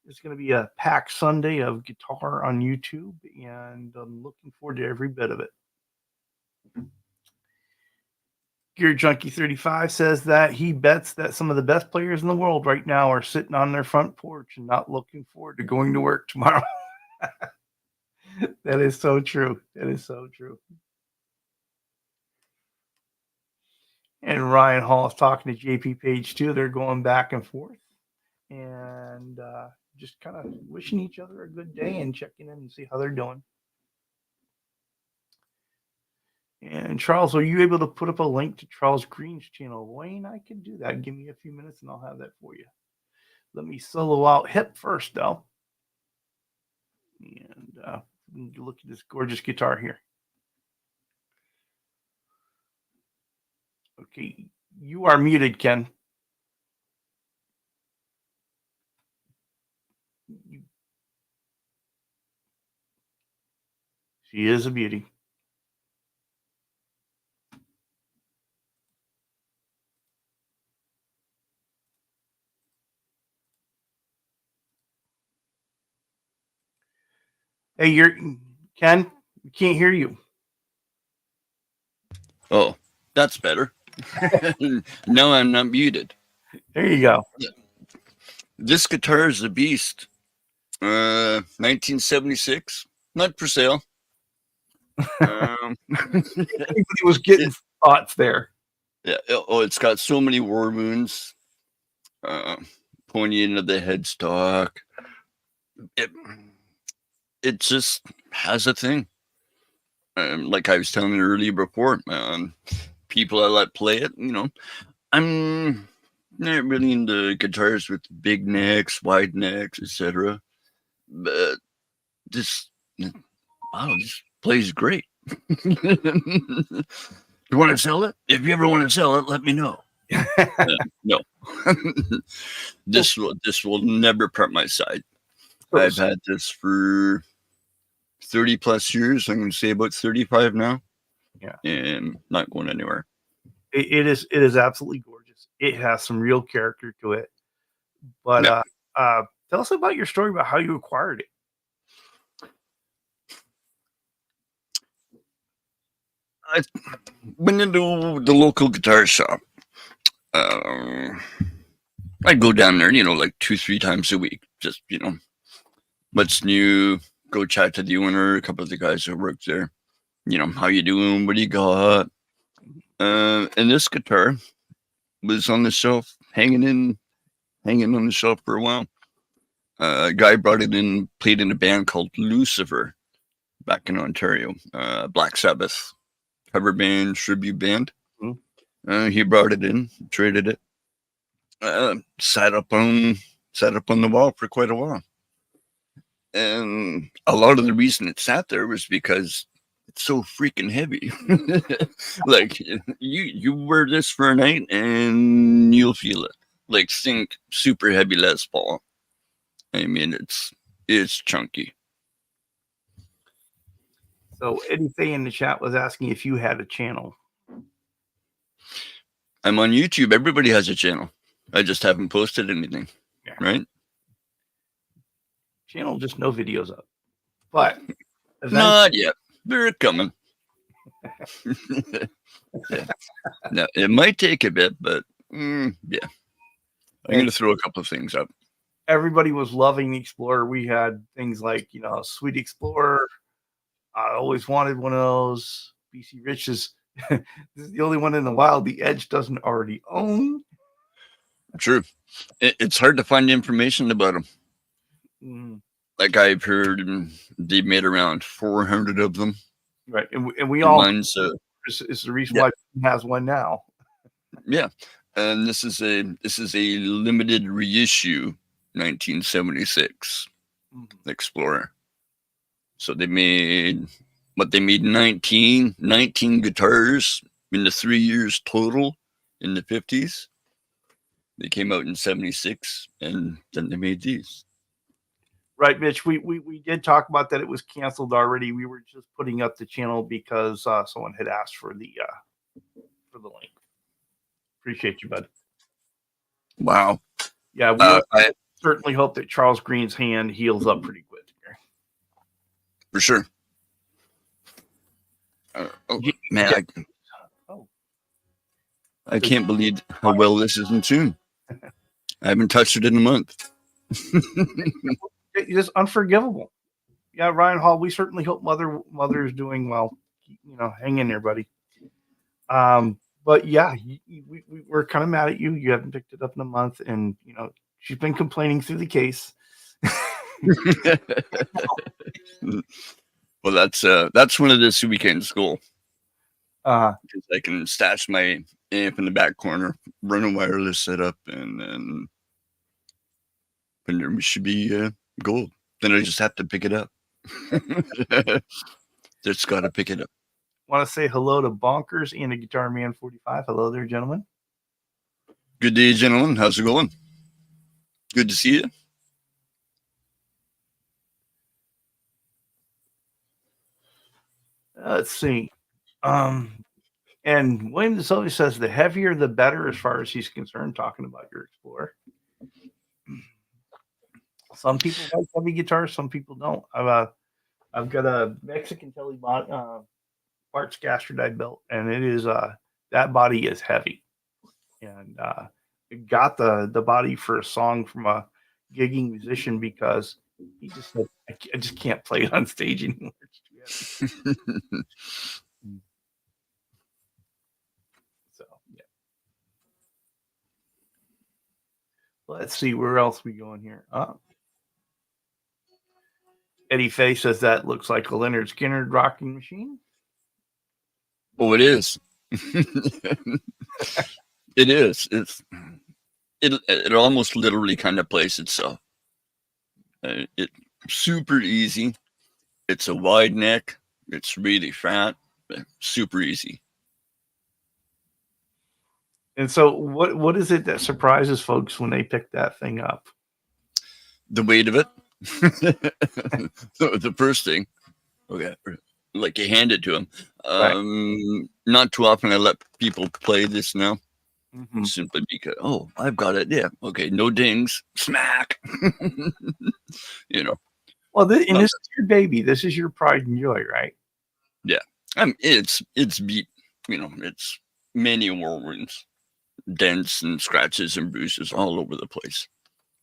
it's going to be a packed Sunday of guitar on YouTube, and I'm looking forward to every bit of it. Gear Junkie 35 says that he bets that some of the best players in the world right now are sitting on their front porch and not looking forward to going to work tomorrow. That is so true. That is so true. And Ryan Hall is talking to JP Page too. They're going back and forth and just kind of wishing each other a good day and checking in and see how they're doing. And Charles, are you able to put up a link to Charles Green's channel? Wayne, I can do that. Give me a few minutes and I'll have that for you. Let me solo out Hip first, though. And look at this gorgeous guitar here. Okay, you are muted, Ken. She is a beauty. Hey, Ken, we can't hear you. Oh, that's better. No, I'm not muted. There you go. This guitar is a beast. 1976, not for sale. Everybody was getting thoughts there. Yeah. Oh, it's got so many war wounds. Pointy into the headstock. It just has a thing. Like I was telling you earlier before, people I let play it, I'm not really into guitars with big necks, wide necks, etc. But this plays great. You want to sell it? If you ever want to sell it, let me know. No, this will never part my side. I've had this for 30 plus years. I'm going to say about 35 now. Yeah, and not going anywhere. It is absolutely gorgeous. It has some real character to it. But tell us about your story about how you acquired it. I went into the local guitar shop. I go down there, like 2-3 times a week. Just, what's new? Go chat to the owner, a couple of the guys that work there. How you doing? What do you got? And this guitar was on the shelf, hanging on the shelf for a while. A guy brought it in, played in a band called Lucifer back in Ontario. Black Sabbath cover band, tribute band. Mm-hmm. He brought it in, traded it, sat up on the wall for quite a while. And a lot of the reason it sat there was because it's so freaking heavy. Like you wear this for a night and you'll feel it. Like think super heavy Les Paul. I mean, it's chunky. So Eddie Faye in the chat was asking if you had a channel. I'm on YouTube. Everybody has a channel. I just haven't posted anything. Yeah. Right? Channel, just no videos up. But not yet. They're coming. Yeah. Now, it might take a bit, but yeah. I'm going to throw a couple of things up. Everybody was loving the Explorer. We had things like, Sweet Explorer. I always wanted one of those. BC Rich is this is the only one in the wild the Edge doesn't already own. True. It's hard to find information about them. Mm. Like I've heard they made around 400 of them. Right. And we all is the reason why he has one now. Yeah. And this is a limited reissue 1976 Explorer. So they made 19 guitars in the 3 years total in the 50s. They came out in 76 and then they made these. Right, Mitch. We did talk about that. It was canceled already. We were just putting up the channel because someone had asked for the link. Appreciate you, bud. Wow. Yeah, we I certainly hope that Charles Green's hand heals up pretty quick here. For sure. Man, I can't believe how well this is in tune. I haven't touched it in a month. It's just unforgivable. Yeah, Ryan Hall, we certainly hope mother is doing well. You know, hang in there, buddy. But yeah, we're kind of mad at you. You haven't picked it up in a month, and you know she's been complaining through the case. Well, that's one of this weekend school. Because I can stash my amp in the back corner, run a wireless setup, and then there should be gold. Then I just have to pick it up. Just got to pick it up. Want to say hello to Bonkers and a Guitar Man 45. Hello there, gentlemen. Good day, gentlemen. How's it going? Good to see you. Let's see. And William DeSilva says the heavier the better as far as he's concerned, talking about your Explorer. Some people like heavy guitars, some people don't. I've got a Mexican Telly Bart's Gastrodite built, and it is that body is heavy. And it got the body for a song from a gigging musician because he just said, I just can't play it on stage anymore. So yeah. Let's see where else we going here. Eddie Fay says that looks like a Leonard Skinner rocking machine. Oh, it is. It is. It almost literally kind of plays itself. It's super easy. It's a wide neck. It's really fat. Super easy. And so, what is it that surprises folks when they pick that thing up? The weight of it. The first thing. Okay. Like you hand it to them. Right. Not too often I let people play this now. Simply because, oh, I've got it. Yeah. Okay. No dings. Smack. You know. Well, this is your baby. This is your pride and joy, right? Yeah. It's beat. You know, it's many wounds, dents and scratches and bruises all over the place.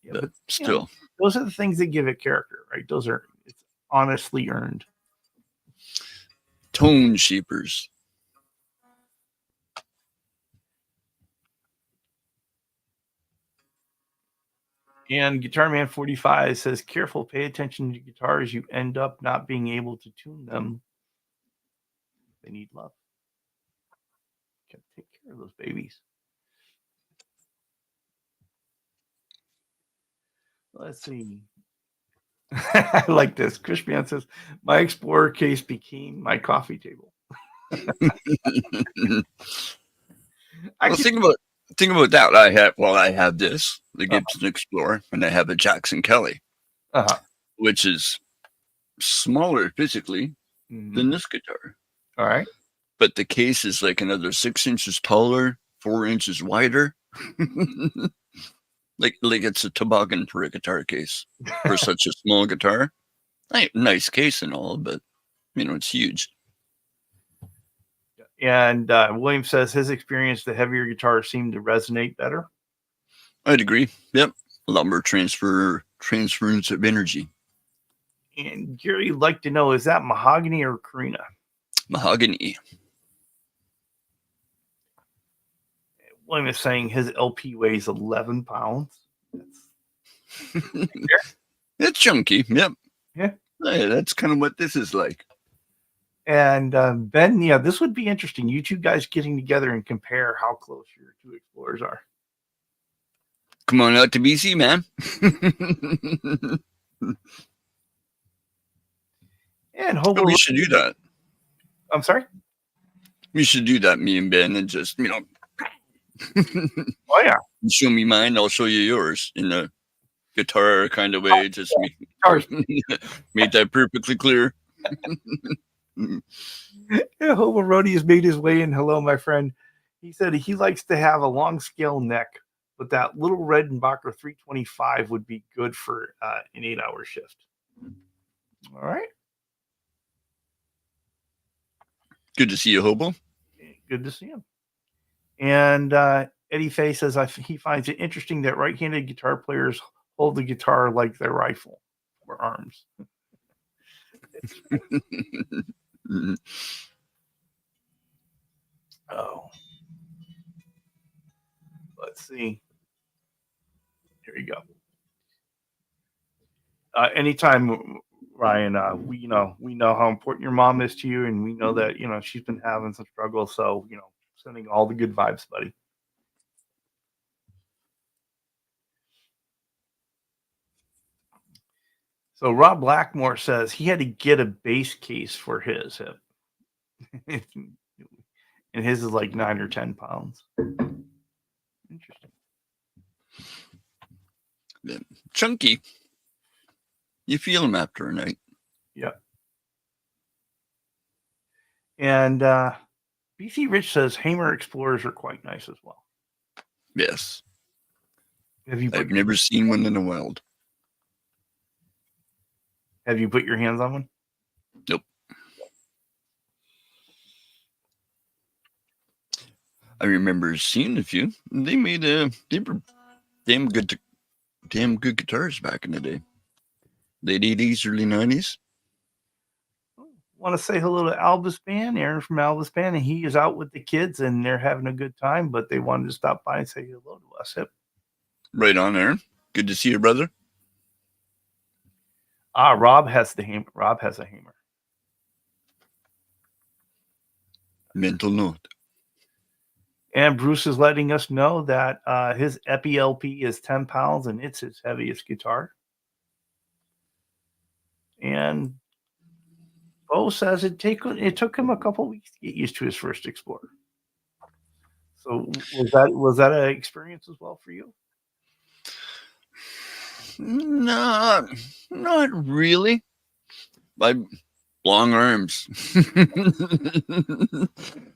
Yeah, but still, you know, those are the things that give it character, right? It's honestly earned. Tone sheepers. And Guitar Man 45 says, careful, pay attention to guitars. You end up not being able to tune them. They need love. Gotta take care of those babies. Let's see. I like this. Chris Mann says, my Explorer case became my coffee table. Think about that. I have this, the Gibson Explorer, and I have a Jackson Kelly, which is smaller physically than this guitar. All right. But the case is like another 6 inches taller, 4 inches wider. like it's a toboggan for a guitar case for such a small guitar. Nice case and all, but you know, it's huge. And William says his experience, the heavier guitars seem to resonate better. I'd agree. Yep. A lot more transference of energy. And Gary would like to know, is that mahogany or Carina? Mahogany. William is saying his LP weighs 11 pounds. It's chunky. Yep. Yeah. Hey, that's kind of what this is like. And Ben, yeah, this would be interesting. You two guys getting together and compare how close your two explorers are. Come on out to BC, man. And Hobo, we should do that. I'm sorry. We should do that, me and Ben, and just Oh yeah, you show me mine, I'll show you yours in a guitar kind of way. Just made that perfectly clear. Yeah, Hobo Rody has made his way in. Hello, my friend. He said he likes to have a long scale neck, but that little Redenbacher 325 would be good for an 8-hour shift. All right. Good to see you, Hobo. Good to see him. And Eddie Fay says he finds it interesting that right-handed guitar players hold the guitar like their rifle or arms. Oh. Let's see. Here we go. Anytime, Ryan, we know how important your mom is to you, and we know that she's been having some struggles. So sending all the good vibes, buddy. So Rob Blackmore says he had to get a bass case for his hip, and his is like 9 or 10 pounds. Interesting. Chunky. You feel him after a night. Yep. And BC Rich says Hamer Explorers are quite nice as well. Yes. I've never seen one in the wild. Have you put your hands on one? Nope. I remember seeing a few. They were damn good guitars back in the day. Late 80s, early 90s. Want to say hello to Albus Band, Aaron from Albus Band, and he is out with the kids and they're having a good time, but they wanted to stop by and say hello to us. Yep. Right on, Aaron. Good to see you, brother. Rob has the hammer. Rob has a hammer. Mental note. And Bruce is letting us know that his Epi LP is 10 pounds and it's his heaviest guitar. And Bo says it took him a couple weeks to get used to his first Explorer. So was that an experience as well for you? No, not really. My long arms.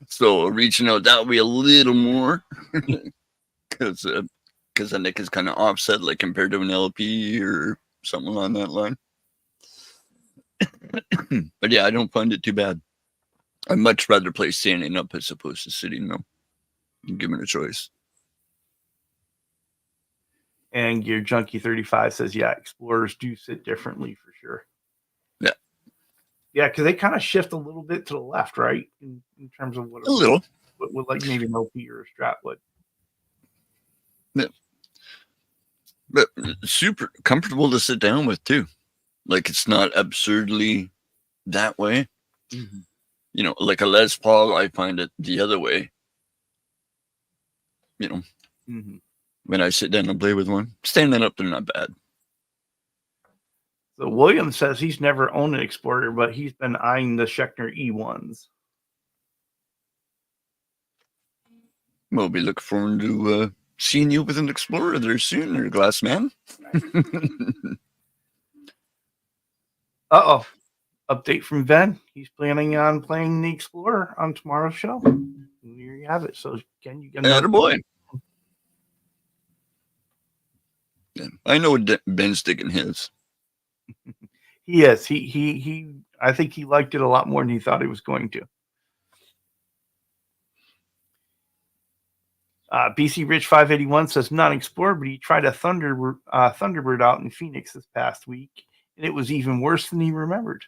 So reaching out that way a little more because the neck is kind of offset, like compared to an LP or something along that line. But yeah, I don't find it too bad. I'd much rather play standing up as opposed to sitting though. Given a choice. And Gear Junkie 35 says, yeah, Explorers do sit differently for sure. Yeah. Yeah, because they kind of shift a little bit to the left, right? In terms of what a little. What like maybe an LP or a Strat would. Yeah. But super comfortable to sit down with too. Like it's not absurdly that way. Mm-hmm. Like a Les Paul, I find it the other way. Mm-hmm. When I sit down and play with one, standing up, they're not bad. So William says he's never owned an Explorer, but he's been eyeing the Schechner E1s. We'll be looking forward to seeing you with an Explorer there soon, or Glass Man. Uh-oh. Update from Ben. He's planning on playing the Explorer on tomorrow's show. And here you have it. So can you get another boy? Yeah, I know Ben's digging his. He is. He I think he liked it a lot more than he thought he was going to. BC Rich 581 says not Explorer, but he tried a Thunderbird out in Phoenix this past week, and it was even worse than he remembered.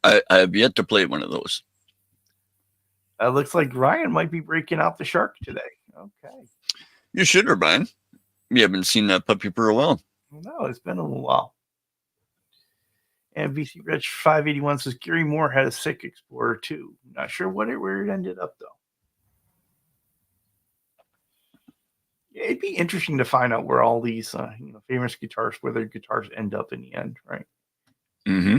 I have yet to play one of those. Looks like Ryan might be breaking out the shark today. Okay. You should, Ryan. We haven't seen that puppy for a while. No, it's been a little while. And VC Rich 581 says Gary Moore had a sick Explorer too. Not sure where it ended up though. It'd be interesting to find out where all these famous guitars, where their guitars end up in the end, right? Mm-hmm.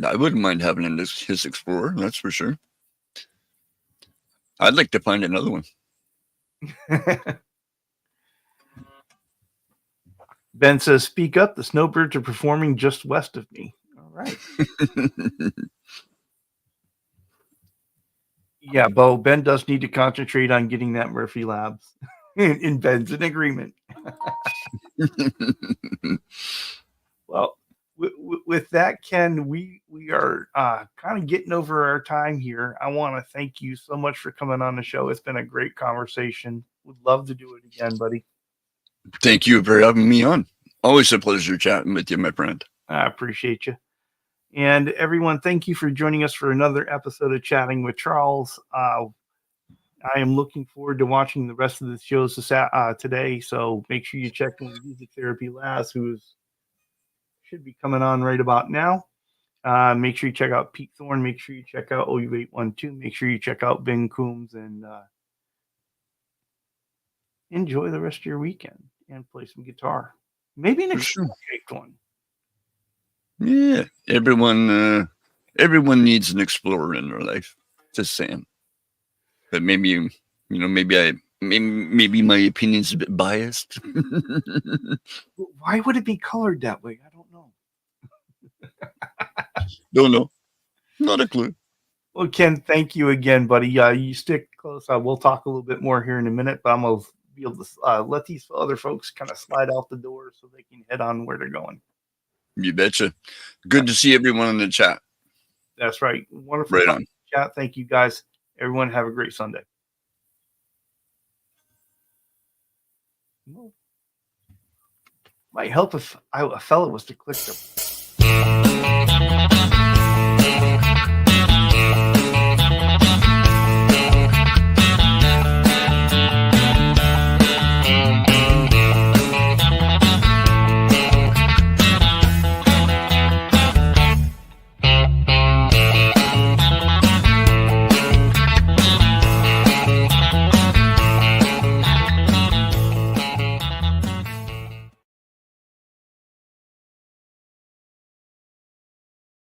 I wouldn't mind having his Explorer, that's for sure. I'd like to find another one. Ben says, speak up. The snowbirds are performing just west of me. All right. Yeah, Bo, Ben does need to concentrate on getting that Murphy Labs. In Ben's in agreement. Well, with that, Ken, we are kind of getting over our time here. I want to thank you so much for coming on the show. It's been a great conversation. Would love to do it again, buddy. Thank you for having me on. Always a pleasure chatting with you, my friend. I appreciate you. And everyone, thank you for joining us for another episode of Chatting with Charles. I am looking forward to watching the rest of the shows today. So make sure you check in with Music Therapy Laz, who's should be coming on right about now. Make sure you check out Pete Thorne. Make sure you check out OU812. Make sure you check out Ben Coombs and enjoy the rest of your weekend and play some guitar. Maybe an shaped one. Yeah, everyone needs an explorer in their life. Just saying. But maybe maybe my opinion's a bit biased. Why would it be colored that way? I don't know. Don't know. Not a clue. Well, Ken, thank you again, buddy. You stick close. We'll talk a little bit more here in a minute, but I'm going to be able to let these other folks kind of slide out the door so they can head on where they're going. You betcha. Good to see everyone in the chat. That's right. Wonderful. Right on. Chat. Thank you, guys. Everyone have a great Sunday. Might help if a fella was to click the